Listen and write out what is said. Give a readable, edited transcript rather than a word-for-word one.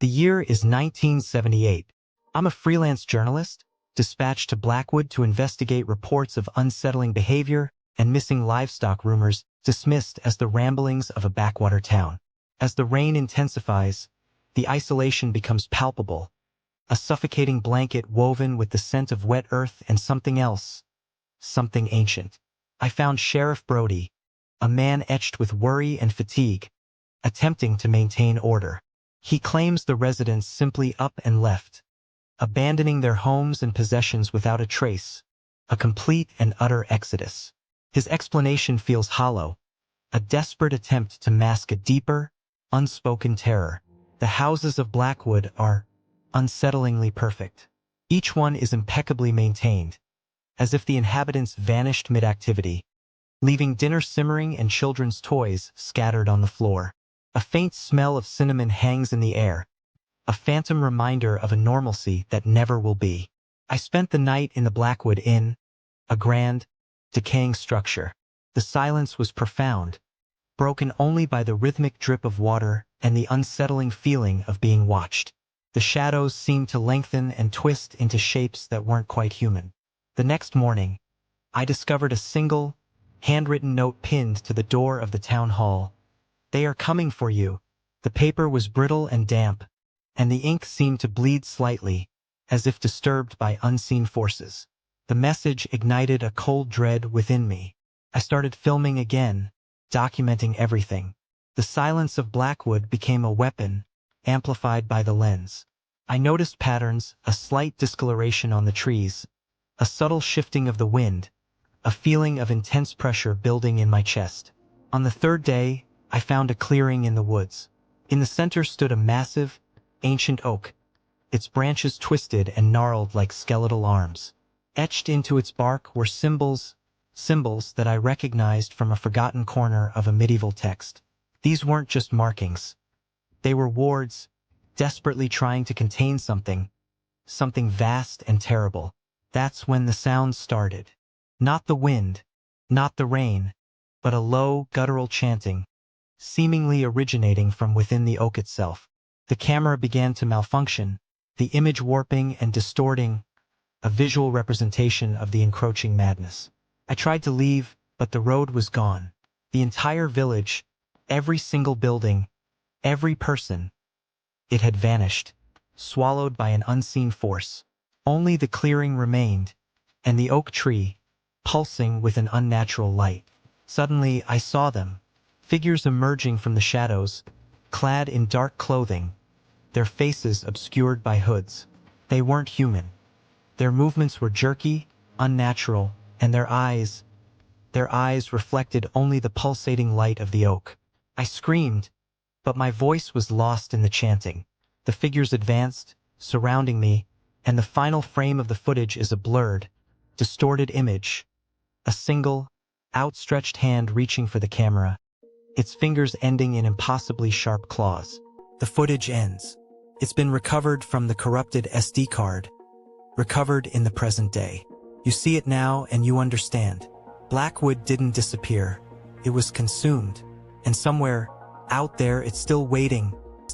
The year is 1978. I'm a freelance journalist, dispatched to Blackwood to investigate reports of unsettling behavior and missing livestock rumors dismissed as the ramblings of a backwater town. As the rain intensifies, the isolation becomes palpable, a suffocating blanket woven with the scent of wet earth and something else, something ancient. I found Sheriff Brody, a man etched with worry and fatigue, attempting to maintain order. He claims the residents simply up and left, abandoning their homes and possessions without a trace, a complete and utter exodus. His explanation feels hollow, a desperate attempt to mask a deeper, unspoken terror. The houses of Blackwood are unsettlingly perfect. Each one is impeccably maintained, as if the inhabitants vanished mid-activity, leaving dinner simmering and children's toys scattered on the floor. A faint smell of cinnamon hangs in the air, a phantom reminder of a normalcy that never will be. I spent the night in the Blackwood Inn, a grand, decaying structure. The silence was profound, broken only by the rhythmic drip of water and the unsettling feeling of being watched. The shadows seemed to lengthen and twist into shapes that weren't quite human. The next morning, I discovered a single, handwritten note pinned to the door of the town hall. "They are coming for you." The paper was brittle and damp, and the ink seemed to bleed slightly, as if disturbed by unseen forces. The message ignited a cold dread within me. I started filming again, documenting everything. The silence of Blackwood became a weapon, amplified by the lens. I noticed patterns, a slight discoloration on the trees, a subtle shifting of the wind, a feeling of intense pressure building in my chest. On the third day, I found a clearing in the woods. In the center stood a massive, ancient oak, its branches twisted and gnarled like skeletal arms. Etched into its bark were symbols that I recognized from a forgotten corner of a medieval text. These weren't just markings. They were wards, desperately trying to contain something vast and terrible. That's when the sound started. Not the wind, not the rain, but a low, guttural chanting, seemingly originating from within the oak itself. The camera began to malfunction, the image warping and distorting, a visual representation of the encroaching madness. I tried to leave, but the road was gone. The entire village, every single building, every person, it had vanished, swallowed by an unseen force. Only the clearing remained, and the oak tree, pulsing with an unnatural light. Suddenly, I saw them, figures emerging from the shadows, clad in dark clothing, their faces obscured by hoods. They weren't human. Their movements were jerky, unnatural, and their eyes reflected only the pulsating light of the oak. I screamed, but my voice was lost in the chanting. The figures advanced, surrounding me, and the final frame of the footage is a blurred, distorted image, a single, outstretched hand reaching for the camera, its fingers ending in impossibly sharp claws. The footage ends. It's been recovered from the corrupted SD card, recovered in the present day. You see it now and you understand. Blackwood didn't disappear. It was consumed. And somewhere, out there, it's still waiting,